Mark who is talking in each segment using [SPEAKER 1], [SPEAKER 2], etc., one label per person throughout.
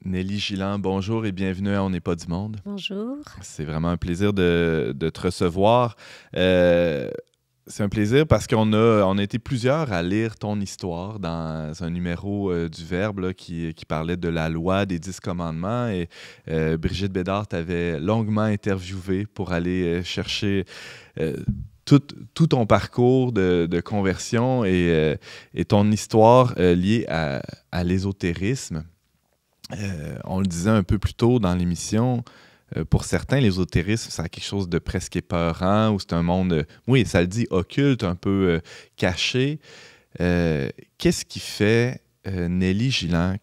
[SPEAKER 1] Nelly Gilland, bonjour et bienvenue à On n'est pas du monde.
[SPEAKER 2] Bonjour.
[SPEAKER 1] C'est vraiment un plaisir de te recevoir. C'est un plaisir parce on a été plusieurs à lire ton histoire dans un numéro du Verbe là, qui parlait de la loi des 10 commandements. Et Brigitte Bédard t'avait longuement interviewé pour aller chercher tout ton parcours de conversion et ton histoire liée à l'ésotérisme. On le disait un peu plus tôt dans l'émission, pour certains, l'ésotérisme, c'est quelque chose de presque épeurant, ou c'est un monde, oui, ça le dit, occulte, un peu caché. Qu'est-ce qui fait, Nelly Gilland,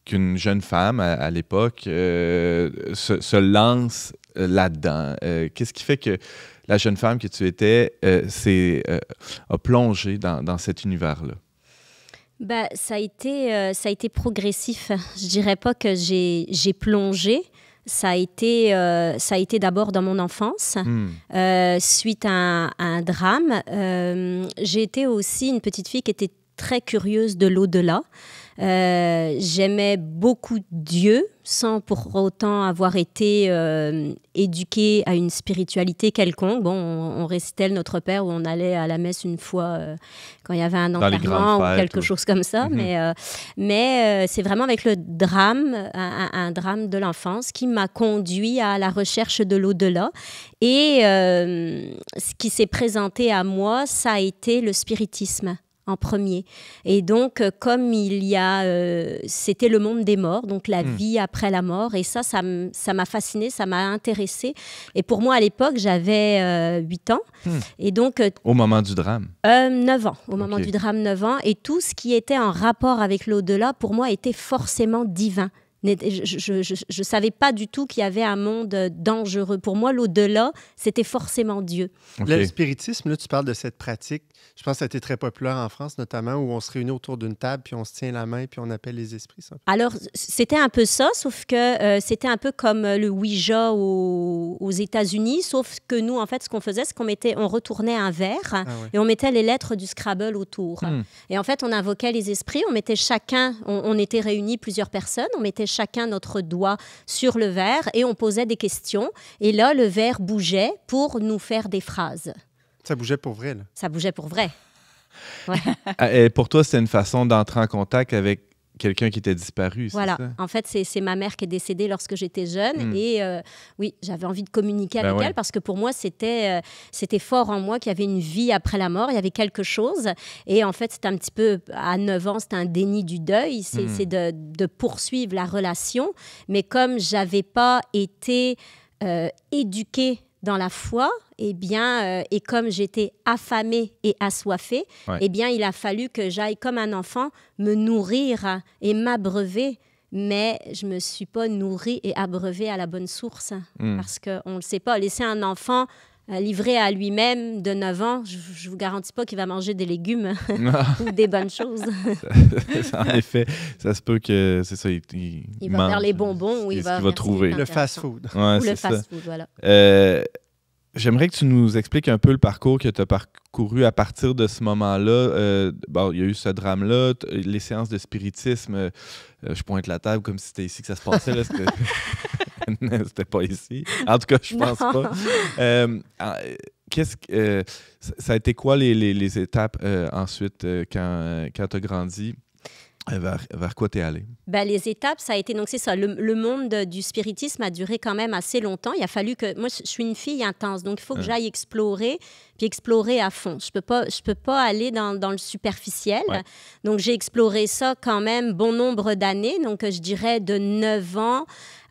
[SPEAKER 1] qu'une jeune femme, à l'époque, se lance là-dedans? Qu'est-ce qui fait que la jeune femme que tu étais a plongé dans cet univers-là?
[SPEAKER 2] Ben, ça a été progressif. Je dirais pas que j'ai plongé. Ça a été d'abord dans mon enfance, suite à un drame. J'ai été aussi une petite fille qui était très curieuse de l'au-delà. J'aimais beaucoup Dieu, sans pour autant avoir été éduquée à une spiritualité quelconque. Bon, on récitait le Notre Père, où on allait à la messe une fois quand il y avait un enterrement ou quelque chose comme ça. Mais c'est vraiment avec le drame, un drame de l'enfance, qui m'a conduit à la recherche de l'au-delà. Et ce qui s'est présenté à moi, ça a été le spiritisme en premier. Et donc, comme c'était le monde des morts, donc la vie après la mort, et ça m'a fascinée, ça m'a intéressée. Et pour moi, à l'époque, j'avais 8 ans. Et donc,
[SPEAKER 1] au moment du drame?
[SPEAKER 2] 9 ans. Au moment du drame, 9 ans. Et tout ce qui était en rapport avec l'au-delà, pour moi, était forcément divin. Je ne savais pas du tout qu'il y avait un monde dangereux. Pour moi, l'au-delà, c'était forcément Dieu.
[SPEAKER 3] Okay. Le spiritisme, là, tu parles de cette pratique. Je pense que ça a été très populaire en France, notamment, où on se réunit autour d'une table, puis on se tient la main, puis on appelle les esprits. Ça.
[SPEAKER 2] Alors, c'était un peu ça, sauf que c'était un peu comme le Ouija aux États-Unis, sauf que nous, en fait, ce qu'on faisait, c'est on retournait un verre et on mettait les lettres du Scrabble autour. Et en fait, on invoquait les esprits, on mettait chacun, on était réunis plusieurs personnes, on mettait chacun notre doigt sur le verre et on posait des questions. Et là, le verre bougeait pour nous faire des phrases.
[SPEAKER 3] Ça bougeait pour vrai, là? Ça
[SPEAKER 2] bougeait pour vrai. Ouais.
[SPEAKER 1] Et pour toi, c'était une façon d'entrer en contact avec quelqu'un qui était disparu,
[SPEAKER 2] voilà.
[SPEAKER 1] C'est ça?
[SPEAKER 2] En fait, c'est ma mère qui est décédée lorsque j'étais jeune. Et oui, j'avais envie de communiquer avec elle parce que pour moi, c'était fort en moi qu'il y avait une vie après la mort. Il y avait quelque chose. Et en fait, c'était un petit peu, à 9 ans, c'était un déni du deuil. C'est de poursuivre la relation. Mais comme je n'avais pas été éduquée dans la foi, et comme j'étais affamée et assoiffée, il a fallu que j'aille comme un enfant me nourrir et m'abreuver, mais je ne me suis pas nourrie et abreuvée à la bonne source, parce qu'on ne le sait pas. Laisser un enfant livré à lui-même de 9 ans, je ne vous garantis pas qu'il va manger des légumes ou des bonnes choses.
[SPEAKER 1] En effet, ça se peut que c'est ça.
[SPEAKER 2] Il va vers les bonbons ou il va
[SPEAKER 1] trouver.
[SPEAKER 3] Le fast-food.
[SPEAKER 1] Ouais,
[SPEAKER 2] ou le fast-food, voilà.
[SPEAKER 1] J'aimerais que tu nous expliques un peu le parcours que tu as parcouru à partir de ce moment-là. Il y a eu ce drame-là, les séances de spiritisme. Je pointe la table comme si c'était ici que ça se passait. Là, c'était pas ici. En tout cas, je pense pas. Ça a été quoi les étapes ensuite quand tu as grandi? Vers quoi t'es allée?
[SPEAKER 2] Les étapes, ça a été, donc c'est ça, le monde du spiritisme a duré quand même assez longtemps. Il a fallu que, moi je suis une fille intense, donc il faut que j'aille explorer, puis explorer à fond. Je peux pas aller dans le superficiel. Ouais. Donc j'ai exploré ça quand même bon nombre d'années, donc je dirais de 9 ans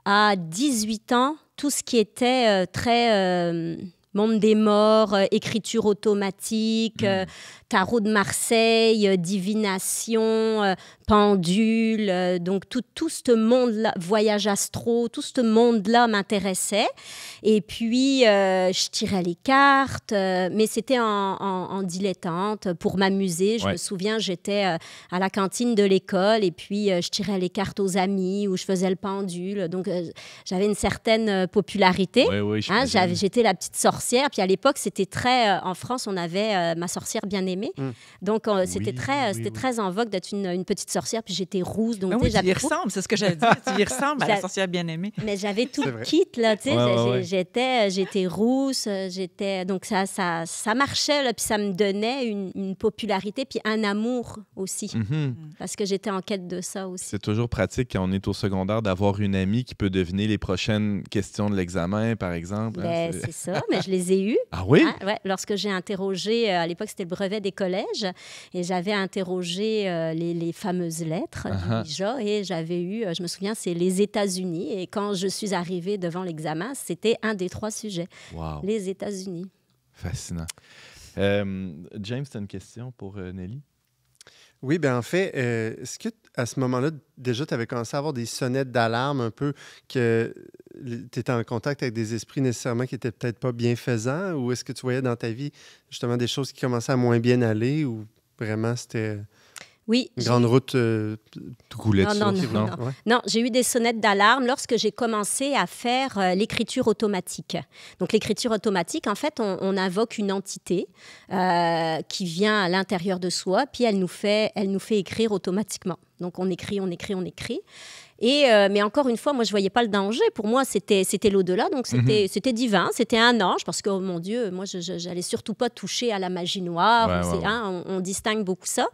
[SPEAKER 2] à 18 ans, tout ce qui était très... monde des morts, écriture automatique, tarot de Marseille, divination, pendule, donc tout ce monde-là, voyage astro, tout ce monde-là m'intéressait. Et puis, je tirais les cartes, mais c'était en dilettante, pour m'amuser. Je me souviens, j'étais à la cantine de l'école et puis je tirais les cartes aux amis ou je faisais le pendule. Donc, j'avais une certaine popularité.
[SPEAKER 1] Oui,
[SPEAKER 2] j'étais la petite sorcière sorcière. Puis à l'époque, c'était très... en France, on avait Ma sorcière bien-aimée. Donc, c'était très en vogue d'être une petite sorcière. Puis j'étais rousse. Donc,
[SPEAKER 4] oui, tu y ressembles, c'est ce que j'allais dire. Tu y ressembles à la sorcière bien-aimée.
[SPEAKER 2] Mais j'avais tout le kit, là, tu sais. J'étais rousse. Donc, ça marchait, là, puis ça me donnait une popularité, puis un amour aussi. Parce que j'étais en quête de ça aussi.
[SPEAKER 1] C'est toujours pratique quand on est au secondaire d'avoir une amie qui peut deviner les prochaines questions de l'examen, par exemple.
[SPEAKER 2] C'est ça, mais je les ai eues.
[SPEAKER 1] Ah oui?
[SPEAKER 2] Hein, ouais, lorsque j'ai interrogé, à l'époque, c'était le brevet des collèges, et j'avais interrogé les fameuses lettres du JA, et j'avais eu, je me souviens, c'est les États-Unis. Et quand je suis arrivée devant l'examen, c'était un des 3 sujets.
[SPEAKER 1] Wow.
[SPEAKER 2] Les États-Unis.
[SPEAKER 1] Fascinant. James, tu as une question pour Nelly?
[SPEAKER 3] Oui, bien en fait, est-ce que à ce moment-là, déjà, tu avais commencé à avoir des sonnettes d'alarme un peu, que tu étais en contact avec des esprits nécessairement qui n'étaient peut-être pas bienfaisants, ou est-ce que tu voyais dans ta vie justement des choses qui commençaient à moins bien aller, ou vraiment c'était...
[SPEAKER 2] Oui.
[SPEAKER 3] Une grande route
[SPEAKER 1] tout coulait dessus.
[SPEAKER 2] Non, j'ai eu des sonnettes d'alarme lorsque j'ai commencé à faire l'écriture automatique. Donc, l'écriture automatique, en fait, on invoque une entité qui vient à l'intérieur de soi, puis elle nous fait écrire automatiquement. Donc, on écrit. Mais encore une fois, moi, je ne voyais pas le danger. Pour moi, c'était l'au-delà. Donc, c'était divin. C'était un ange. Parce que, oh mon Dieu, moi, je n'allais surtout pas toucher à la magie noire. On distingue beaucoup ça.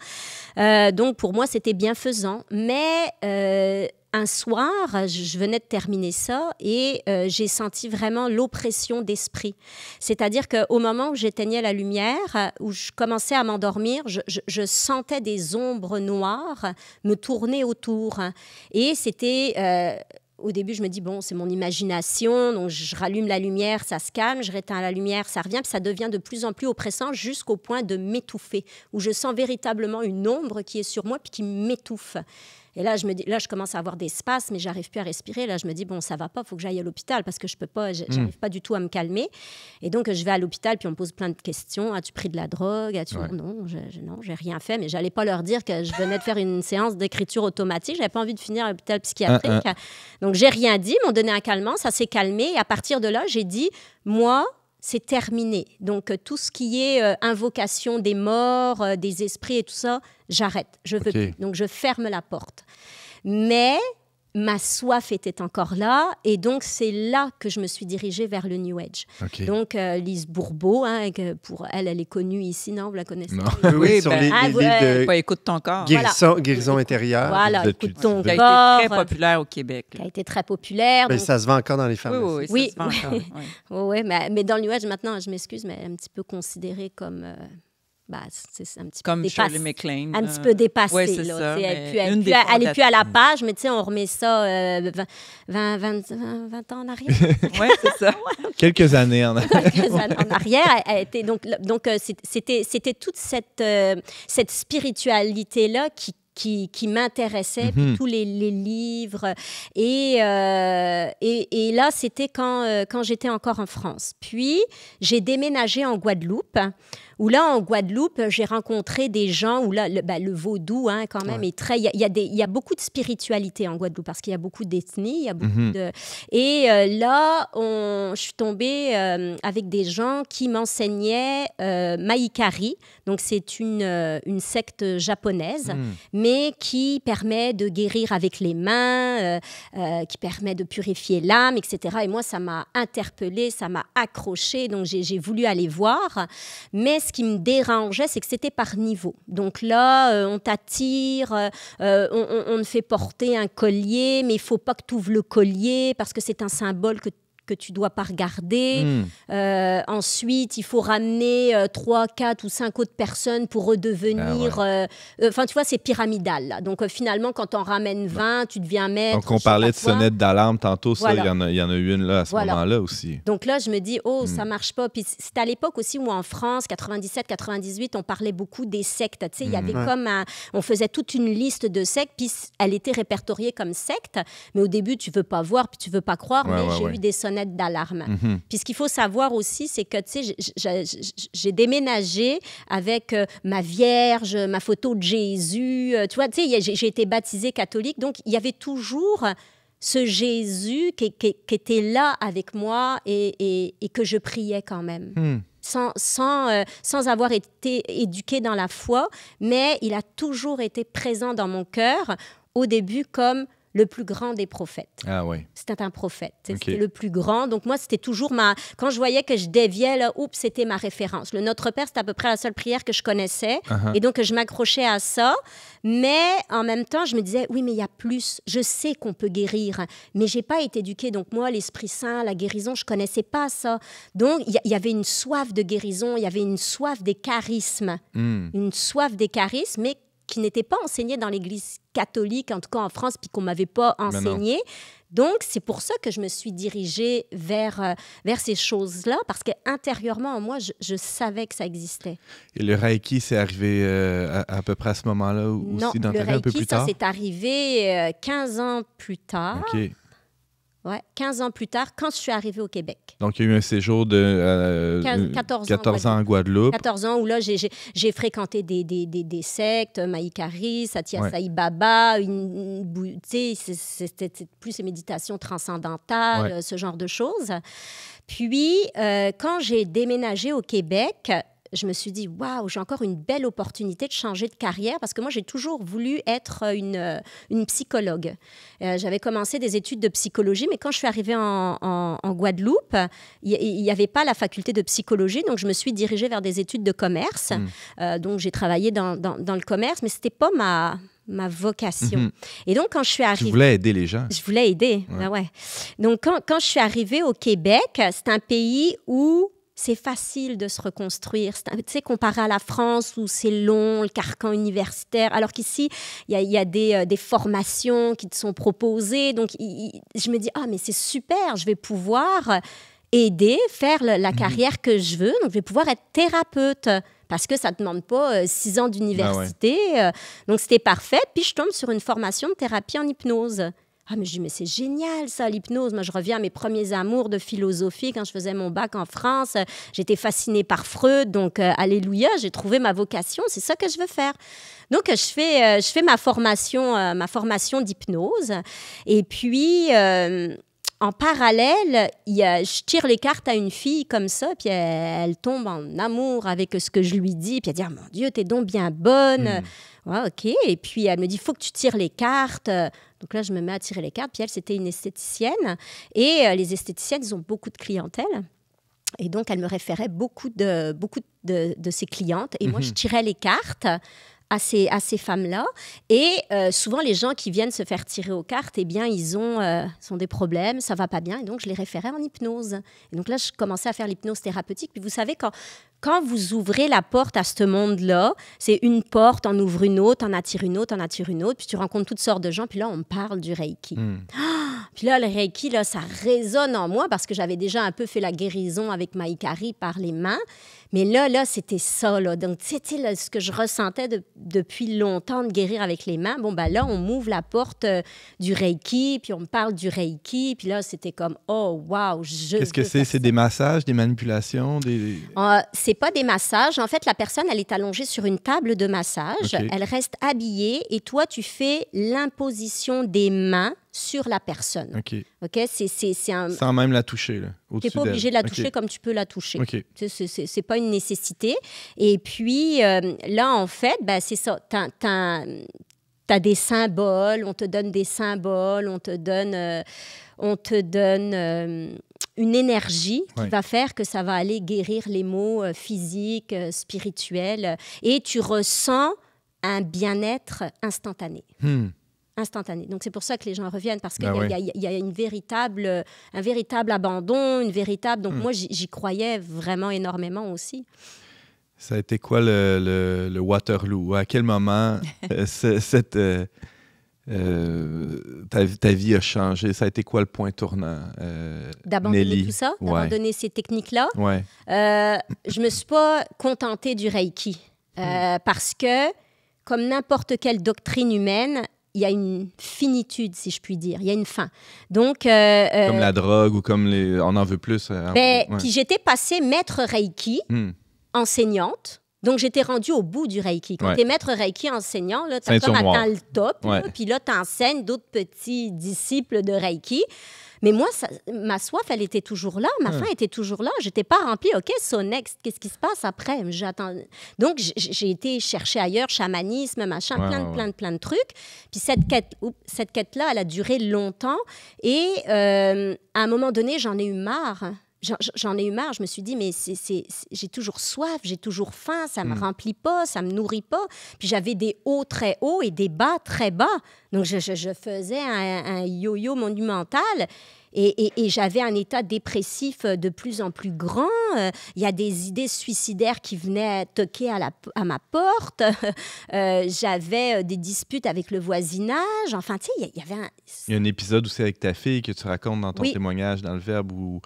[SPEAKER 2] Donc, pour moi, c'était bienfaisant. Mais un soir, je venais de terminer ça et j'ai senti vraiment l'oppression d'esprit. C'est-à-dire qu'au moment où j'éteignais la lumière, où je commençais à m'endormir, je sentais des ombres noires me tourner autour. Et c'était... au début, je me dis, bon, c'est mon imagination, donc je rallume la lumière, ça se calme, je réteins la lumière, ça revient, puis ça devient de plus en plus oppressant jusqu'au point de m'étouffer, où je sens véritablement une ombre qui est sur moi puis qui m'étouffe. Et là, je commence à avoir des spasmes, mais j'arrive plus à respirer. Là, je me dis, bon, ça va pas, il faut que j'aille à l'hôpital parce que je peux pas, j'arrive pas du tout à me calmer. Et donc, je vais à l'hôpital, puis on me pose plein de questions. As-tu pris de la drogue? Non, j'ai rien fait, mais j'allais pas leur dire que je venais de faire une séance d'écriture automatique. J'avais pas envie de finir à l'hôpital psychiatrique. Donc, j'ai rien dit, ils m'ont donné un calmant, ça s'est calmé. Et à partir de là, j'ai dit, moi, c'est terminé. Donc, tout ce qui est invocation des morts, des esprits et tout ça, j'arrête. Je veux plus. Donc, je ferme la porte. Mais ma soif était encore là. Et donc, c'est là que je me suis dirigée vers le New Age. Donc, Lise Bourbeau, pour elle est connue ici, non? Vous la connaissez?
[SPEAKER 3] Non. Oui, sur les livres de
[SPEAKER 4] Écoute ton corps.
[SPEAKER 3] Guérison intérieure.
[SPEAKER 2] Voilà, Écoute ton corps.
[SPEAKER 4] Qui a été très populaire au Québec.
[SPEAKER 2] Qui a été très populaire.
[SPEAKER 3] Mais ça se vend encore dans les pharmacies.
[SPEAKER 2] Oui, ça se vend encore. Mais dans le New Age, maintenant, je m'excuse, mais un petit peu considéré comme... c'est un petit
[SPEAKER 4] comme
[SPEAKER 2] peu
[SPEAKER 4] Shirley MacLaine.
[SPEAKER 2] Un petit peu dépassé.
[SPEAKER 4] Oui, c'est
[SPEAKER 2] là,
[SPEAKER 4] ça.
[SPEAKER 2] Elle n'est plus à la page, mais tu sais, on remet ça 20 ans en arrière.
[SPEAKER 4] Oui, c'est ça.
[SPEAKER 1] Quelques années en arrière.
[SPEAKER 2] Quelques années en arrière. Donc c'était toute cette spiritualité-là qui m'intéressait, puis tous les livres. Et là, c'était quand j'étais encore en France. Puis, j'ai déménagé en Guadeloupe, où là, en Guadeloupe, j'ai rencontré des gens où là, le vaudou, quand même, est très... Il y a beaucoup de spiritualité en Guadeloupe, parce qu'il y a beaucoup d'ethnies, il y a beaucoup de... Et là, je suis tombée avec des gens qui m'enseignaient Mahikari. Donc, c'est une secte japonaise, mais qui permet de guérir avec les mains, qui permet de purifier l'âme, etc. Et moi, ça m'a interpellée, ça m'a accrochée, donc j'ai voulu aller voir. Mais ce qui me dérangeait, c'est que c'était par niveau. Donc là, on t'attire, on te fait porter un collier, mais il ne faut pas que tu ouvres le collier parce que c'est un symbole que tu ne dois pas regarder. Ensuite, il faut ramener 3, 4 ou 5 autres personnes pour redevenir... Enfin, tu vois, c'est pyramidal. Là. Donc, finalement, quand on ramène 20, tu deviens maître.
[SPEAKER 1] Donc, on parlait de sonnette d'alarme tantôt.
[SPEAKER 2] Voilà.
[SPEAKER 1] Ça, il y en a eu une là, à ce moment-là aussi.
[SPEAKER 2] Donc là, je me dis, ça ne marche pas. Puis c'est à l'époque aussi où en France, 97, 98, on parlait beaucoup des sectes. Tu sais, il y avait on faisait toute une liste de sectes, puis elle était répertoriée comme secte. Mais au début, tu ne veux pas voir, puis tu ne veux pas croire. Mais j'ai eu des sonnettes d'alarme. Puis ce qu'il faut savoir aussi, c'est que tu sais, j'ai déménagé avec ma Vierge, ma photo de Jésus. Tu vois, tu sais, j'ai été baptisée catholique, donc il y avait toujours ce Jésus qui était là avec moi et que je priais quand même. Sans avoir été éduquée dans la foi, mais il a toujours été présent dans mon cœur, au début comme le plus grand des prophètes.
[SPEAKER 1] Ah oui.
[SPEAKER 2] C'était un prophète. C'était le plus grand. Donc moi, c'était toujours Quand je voyais que je déviais, là, c'était ma référence. Le Notre Père, c'était à peu près la seule prière que je connaissais. Et donc, je m'accrochais à ça. Mais en même temps, je me disais, oui, mais il y a plus. Je sais qu'on peut guérir, mais je n'ai pas été éduquée. Donc moi, l'Esprit Saint, la guérison, je ne connaissais pas ça. Donc, il y avait une soif de guérison, il y avait une soif des charismes. Une soif des charismes, mais qui n'était pas enseignée dans l'Église catholique, en tout cas en France, puis qu'on ne m'avait pas enseigné. Donc, c'est pour ça que je me suis dirigée vers ces choses-là, parce qu'intérieurement, en moi, je savais que ça existait.
[SPEAKER 1] Et le Reiki, c'est arrivé à peu près à ce moment-là aussi, dans ta vie, un peu plus tard?
[SPEAKER 2] Non, le Reiki, ça s'est arrivé 15 ans plus tard.
[SPEAKER 1] OK.
[SPEAKER 2] Ouais, 15 ans plus tard, quand je suis arrivée au Québec.
[SPEAKER 1] Donc, il y a eu un séjour de 14 ans en Guadeloupe.
[SPEAKER 2] 14 ans où là, j'ai fréquenté des sectes, Mahikari, Satya Sai Baba, c'était plus ces méditations transcendantales, ce genre de choses. Puis, quand j'ai déménagé au Québec, je me suis dit, waouh, j'ai encore une belle opportunité de changer de carrière parce que moi, j'ai toujours voulu être une psychologue. J'avais commencé des études de psychologie, mais quand je suis arrivée en Guadeloupe, il n'y avait pas la faculté de psychologie, donc je me suis dirigée vers des études de commerce. Donc, j'ai travaillé dans le commerce, mais ce n'était pas ma vocation. Et donc, quand je suis arrivée...
[SPEAKER 1] Tu voulais aider les gens.
[SPEAKER 2] Je voulais aider, ouais. Donc, quand je suis arrivée au Québec, c'est un pays où c'est facile de se reconstruire. Tu sais, comparé à la France où c'est long, le carcan universitaire, alors qu'ici, il y a des formations qui te sont proposées. Donc, je me dis, mais c'est super, je vais pouvoir aider, faire la carrière que je veux. Donc, je vais pouvoir être thérapeute parce que ça ne demande pas 6 ans d'université. Donc, c'était parfait. Puis, je tombe sur une formation de thérapie en hypnose. Mais je dis, mais c'est génial ça, l'hypnose. Moi, je reviens à mes premiers amours de philosophie quand je faisais mon bac en France. J'étais fascinée par Freud, donc alléluia, j'ai trouvé ma vocation, c'est ça que je veux faire. Donc, je fais ma formation d'hypnose. Et puis, en parallèle, je tire les cartes à une fille comme ça, puis elle tombe en amour avec ce que je lui dis, puis elle dit, mon Dieu, t'es donc bien bonne. Ouais, OK. Et puis, elle me dit, il faut que tu tires les cartes. Donc là, je me mets à tirer les cartes. Puis elle, c'était une esthéticienne. Et les esthéticiennes, ils ont beaucoup de clientèle. Et donc, elle me référait beaucoup de ses clientes. Et moi, je tirais les cartes à ces femmes-là. Et souvent, les gens qui viennent se faire tirer aux cartes, eh bien, ils ont des problèmes, ça ne va pas bien. Et donc, je les référais en hypnose. Et donc là, je commençais à faire l'hypnose thérapeutique. Puis vous savez, quand vous ouvrez la porte à ce monde-là, c'est une porte, on ouvre une autre, on attire une autre, puis tu rencontres toutes sortes de gens, puis là, on me parle du Reiki. Puis là, le Reiki, là, ça résonne en moi parce que j'avais déjà un peu fait la guérison avec Mahikari par les mains. Mais là, c'était ça, là. Donc, c'était ce que je ressentais depuis longtemps de guérir avec les mains. Bon, là, on m'ouvre la porte du Reiki, puis on me parle du Reiki. Puis là, c'était comme, oh, wow,
[SPEAKER 1] Qu'est-ce que c'est? C'est des massages, des manipulations?
[SPEAKER 2] C'est pas des massages. En fait, la personne, elle est allongée sur une table de massage. Elle reste habillée et toi, tu fais l'imposition des mains sur la personne. OK? C'est un...
[SPEAKER 1] Sans même la toucher, là,
[SPEAKER 2] tu n'es pas obligé de la toucher comme tu peux la toucher. C'est pas une nécessité. Et puis, là, en fait, c'est ça. T'as des symboles, on te donne des symboles, on te donne une énergie qui va faire que ça va aller guérir les maux physiques, spirituels. Et tu ressens un bien-être instantané. Instantané. Donc, c'est pour ça que les gens reviennent, parce qu'il y a un véritable abandon, Donc, moi, j'y croyais vraiment énormément aussi.
[SPEAKER 1] Ça a été quoi le Waterloo? À quel moment ta vie a changé? Ça a été quoi le point tournant,
[SPEAKER 2] d'abandonner
[SPEAKER 1] Nelly?
[SPEAKER 2] Tout ça? D'abandonner ces techniques-là?
[SPEAKER 1] Ouais.
[SPEAKER 2] Je ne me suis pas contentée du Reiki, parce que, comme n'importe quelle doctrine humaine, il y a une finitude, si je puis dire. Il y a une fin. Donc, comme
[SPEAKER 1] la drogue ou comme on en veut plus.
[SPEAKER 2] Puis j'étais passée maître Reiki, enseignante. Donc, j'étais rendue au bout du Reiki. Quand tu es maître Reiki enseignant, tu as comme atteint le top. Puis là, tu enseignes d'autres petits disciples de Reiki. Mais moi, ma soif, elle était toujours là. Ma faim était toujours là. Je n'étais pas remplie. OK, so next, qu'est-ce qui se passe après? Donc, j'ai été chercher ailleurs, chamanisme, machin, plein de trucs. Puis cette quête-là, elle a duré longtemps. Et à un moment donné, j'en ai eu marre. Je me suis dit, mais j'ai toujours soif, j'ai toujours faim, ça ne me remplit pas, ça ne me nourrit pas. Puis j'avais des hauts très hauts et des bas très bas. Donc je faisais un yo-yo monumental. Et j'avais un état dépressif de plus en plus grand. Il y a des idées suicidaires qui venaient toquer à ma porte. J'avais des disputes avec le voisinage. Enfin, tu sais, il y avait
[SPEAKER 1] Il y a un épisode aussi avec ta fille que tu racontes dans ton témoignage dans le Verbe où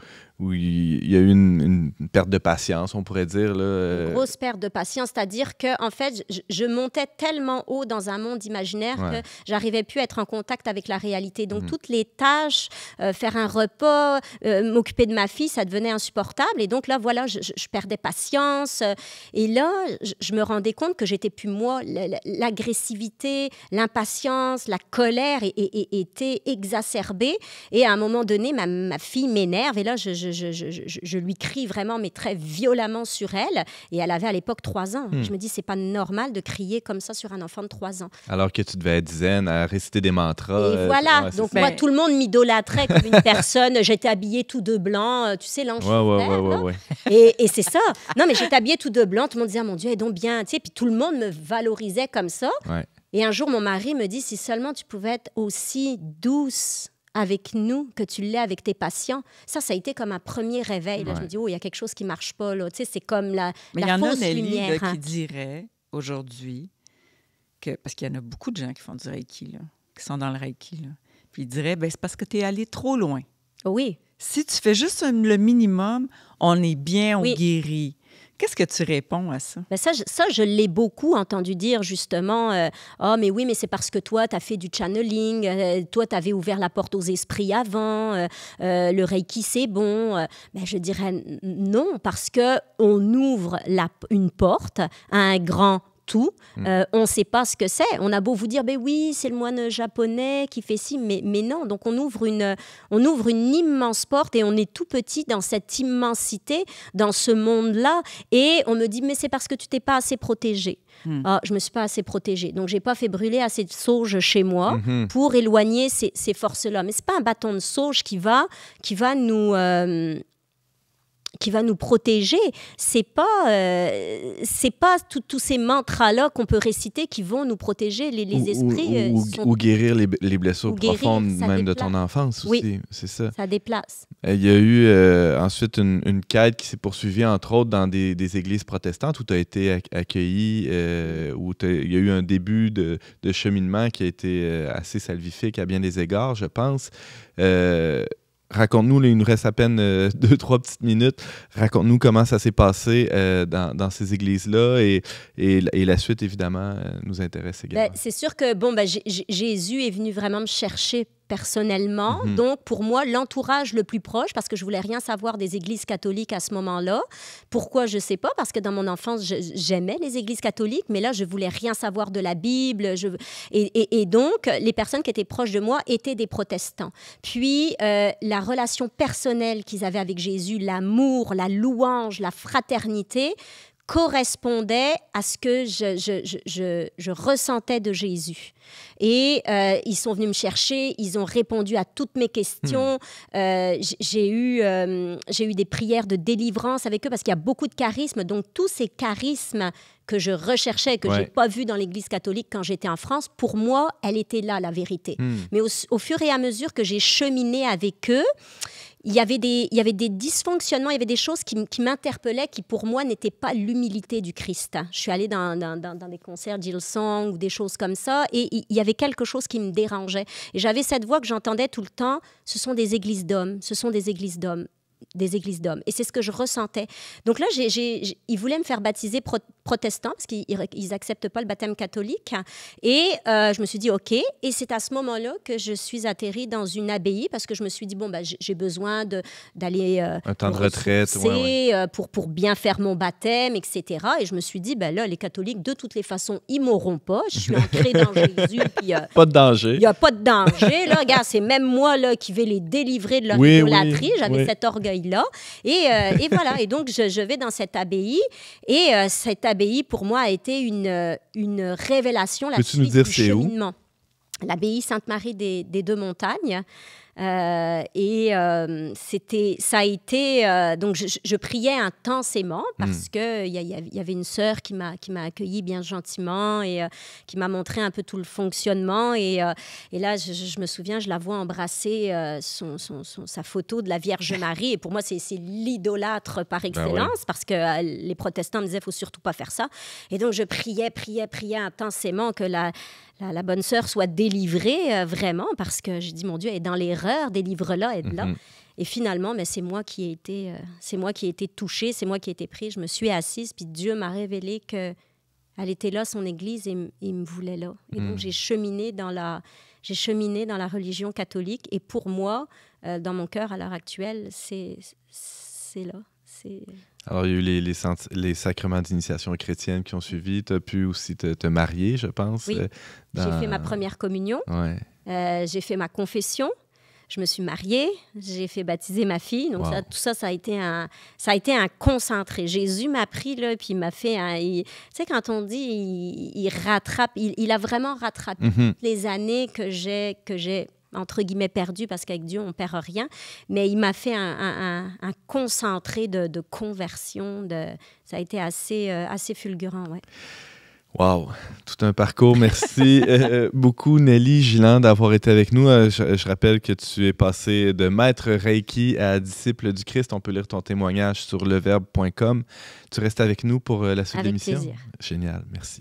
[SPEAKER 1] il y a eu une perte de patience, on pourrait dire. Là.
[SPEAKER 2] Une grosse perte de patience, c'est-à-dire que en fait, je montais tellement haut dans un monde imaginaire que j'arrivais plus à être en contact avec la réalité. Donc, toutes les tâches, faire un repas, m'occuper de ma fille, ça devenait insupportable. Et donc là, voilà, je perdais patience. Et là, je me rendais compte que j'étais plus moi. L'agressivité, l'impatience, la colère étaient exacerbées. Et à un moment donné, ma fille m'énerve. Et là, je lui crie vraiment, mais très violemment sur elle. Et elle avait à l'époque 3 ans. Je me dis, c'est pas normal de crier comme ça sur un enfant de 3 ans.
[SPEAKER 1] Alors que tu devais être zen, à réciter des mantras.
[SPEAKER 2] Et voilà. Donc, moi, tout le monde m'idolâtrait comme une personne. J'étais habillée tout de blanc, tu sais, l'ange
[SPEAKER 1] ouais.
[SPEAKER 2] Et c'est ça. Non, mais j'étais habillée tout de blanc. Tout le monde disait, mon Dieu, elle est donc bien. Tu sais, puis tout le monde me valorisait comme ça.
[SPEAKER 1] Ouais.
[SPEAKER 2] Et un jour, mon mari me dit, si seulement tu pouvais être aussi douce avec nous que tu l'es avec tes patients. Ça a été comme un premier réveil. Là. Je me dis, oh, il y a quelque chose qui ne marche pas. Là. Tu sais, c'est comme la fausse lumière.
[SPEAKER 4] Mais il y en a, Nelly, qui dirait aujourd'hui, parce qu'il y en a beaucoup de gens qui font du Reiki, là, qui sont dans le Reiki, là. Puis ils diraient, c'est parce que tu es allé trop loin.
[SPEAKER 2] Oui.
[SPEAKER 4] Si tu fais juste le minimum, on est bien, on guérit. Qu'est-ce que tu réponds à ça?
[SPEAKER 2] Ça, je l'ai beaucoup entendu dire, justement. Mais oui, mais c'est parce que toi, tu as fait du channeling. Toi, tu avais ouvert la porte aux esprits avant. Le Reiki, c'est bon. Je dirais non, parce qu'on ouvre une porte à un grand tout. On ne sait pas ce que c'est. On a beau vous dire, oui, c'est le moine japonais qui fait ci, mais non. Donc, on ouvre une immense porte et on est tout petit dans cette immensité, dans ce monde-là. Et on me dit, mais c'est parce que tu t'es pas assez protégé. Je me suis pas assez protégée. Donc, j'ai pas fait brûler assez de sauge chez moi pour éloigner ces forces-là. Mais c'est pas un bâton de sauge qui va nous protéger. C'est pas tous ces mantras-là qu'on peut réciter qui vont nous protéger. Les esprits...
[SPEAKER 1] Ou guérir les blessures profondes même de ton enfance aussi. Oui, c'est ça.
[SPEAKER 2] Ça déplace.
[SPEAKER 1] Il y a eu ensuite une quête qui s'est poursuivie, entre autres, dans des églises protestantes où tu as été accueilli, où il y a eu un début de cheminement qui a été assez salvifique à bien des égards, je pense. Raconte-nous, il nous reste à peine 2-3 petites minutes. Raconte-nous comment ça s'est passé dans ces églises-là et la suite, évidemment, nous intéresse également.
[SPEAKER 2] C'est sûr que Jésus est venu vraiment me chercher personnellement. Donc, pour moi, l'entourage le plus proche, parce que je voulais rien savoir des églises catholiques à ce moment-là. Pourquoi, je sais pas, parce que dans mon enfance, j'aimais les églises catholiques, mais là, je voulais rien savoir de la Bible. Et donc, les personnes qui étaient proches de moi étaient des protestants. Puis, la relation personnelle qu'ils avaient avec Jésus, l'amour, la louange, la fraternité, correspondait à ce que je ressentais de Jésus. Et ils sont venus me chercher, ils ont répondu à toutes mes questions. J'ai eu des prières de délivrance avec eux parce qu'il y a beaucoup de charismes. Donc, tous ces charismes que je recherchais, que je n'ai pas vus dans l'Église catholique quand j'étais en France, pour moi, elle était là, la vérité. Mais au fur et à mesure que j'ai cheminé avec eux, il y avait des dysfonctionnements, il y avait des choses qui m'interpellaient, qui pour moi n'étaient pas l'humilité du Christ. Je suis allée dans des concerts d'Hillsong ou des choses comme ça, et il y avait quelque chose qui me dérangeait. Et j'avais cette voix que j'entendais tout le temps, ce sont des églises d'hommes, ce sont des églises d'hommes. des églises d'hommes. Et c'est ce que je ressentais. Donc là, ils voulaient me faire baptiser protestant parce qu'ils n'acceptent pas le baptême catholique. Et je me suis dit, OK. Et c'est à ce moment-là que je suis atterrie dans une abbaye parce que je me suis dit, bon, ben, j'ai besoin d'aller...
[SPEAKER 1] un temps de retraite,
[SPEAKER 2] pour bien faire mon baptême, etc. Et je me suis dit, ben là, les catholiques, de toutes les façons, ils ne mourront pas. Je suis ancrée dans Jésus. Puis,
[SPEAKER 1] pas de danger.
[SPEAKER 2] Il n'y a pas de danger. Là, regarde, c'est même moi là, qui vais les délivrer de leur idolâtrie. J'avais cet orgueil-là. Et voilà. Et donc, je vais dans cette abbaye. Et cette abbaye, pour moi, a été une révélation, la suite du cheminement. L'abbaye Sainte-Marie des Deux-Montagnes. Ça a été donc je priais intensément parce que il y avait une sœur qui m'a accueillie bien gentiment et qui m'a montré un peu tout le fonctionnement et là je me souviens, je la vois embrasser sa photo de la Vierge Marie et pour moi c'est l'idolâtre par excellence parce que les protestants me disaient faut surtout pas faire ça et donc je priais intensément que la bonne sœur soit délivrée vraiment parce que je dis mon Dieu elle est dans l'erreur, délivre-la, aide-la. Et finalement, mais c'est moi qui ai été touchée, c'est moi qui ai été prise. Je me suis assise, puis Dieu m'a révélé qu'elle était là, son Église, et il me voulait là. Et donc j'ai cheminé dans la religion catholique. Et pour moi, dans mon cœur à l'heure actuelle, c'est là.
[SPEAKER 1] Alors, il y a eu les sacrements d'initiation chrétienne qui ont suivi. Tu as pu aussi te marier, je pense.
[SPEAKER 2] Oui, j'ai fait ma première communion.
[SPEAKER 1] Ouais.
[SPEAKER 2] J'ai fait ma confession. Je me suis mariée. J'ai fait baptiser ma fille. Donc, tout ça a été un concentré. Jésus m'a pris, là, puis il m'a fait tu sais, quand on dit il rattrape, il a vraiment rattrapé les années que j'ai entre guillemets, perdu, parce qu'avec Dieu, on ne perd rien. Mais il m'a fait un concentré de conversion. Ça a été assez fulgurant, ouais.
[SPEAKER 1] Wow, tout un parcours. Merci beaucoup, Nelly Gilland, d'avoir été avec nous. Je rappelle que tu es passé de maître Reiki à disciple du Christ. On peut lire ton témoignage sur leverbe.com. Tu restes avec nous pour la suite de l'émission.
[SPEAKER 2] Avec plaisir.
[SPEAKER 1] Génial, merci.